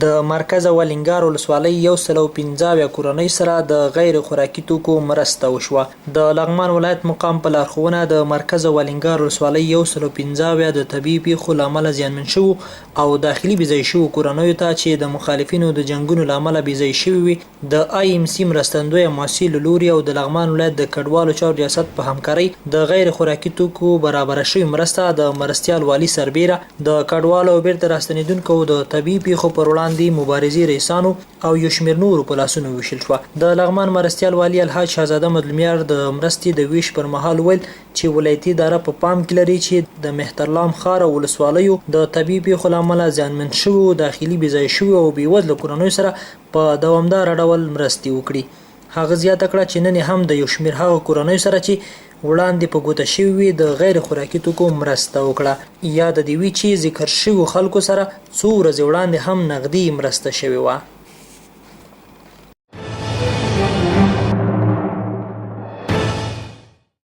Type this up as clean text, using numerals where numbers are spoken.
د مرکز ولینګار ولسوالۍ 115 کورنۍ سره د غیر خوراکي توکو مرسته وشوه. د لغمان ولایت مقام په لارښوونه د مرکز ولینګار ولسوالۍ 115 د طبیعي پیښو له امله زیانمن شوو او داخلي بېځایه شوو کورنیو ته چې د مخالفینو د جنګونو له امله بېځایه شوي وي د IMC مرستندویه مؤسسې له لوري او د لغمان ولایت د کډوالو چارو ریاست په همکارۍ د غیر خوراکي توکو برابره شوې مرسته د مرستیال والي سربیره د کډوالو بیرته راستنېدونکو د طبیعي پیښو پر وړاندې مبارزې رئیسانو او یو شمېر نورو په لاسونو وویشل شوه. د لغمان مرستیال والي الحاج شهزاده مظلومیار د مرستې د ویش پر مهال ویل چې ولایتي اداره په پام کې لري چې د مهترلام ښار او ولسوالیو د طبیعي پیښو له امله زیانمن شوو داخلي بېځایه شوو او بېوزله کورنیو سره په دوامداره ډول مرستې وکړي. هغه زیاته کړه چې نن هم د یو شمېر هغو کورنیو سره چې وړاندې په ګوته شوي وي د غیر خوراکي توکو مرسته وکړه. یاد دې وي چې ذکر شویو خلکو سره څو ورځې وړاندې هم نغدي مرسته شوې وه.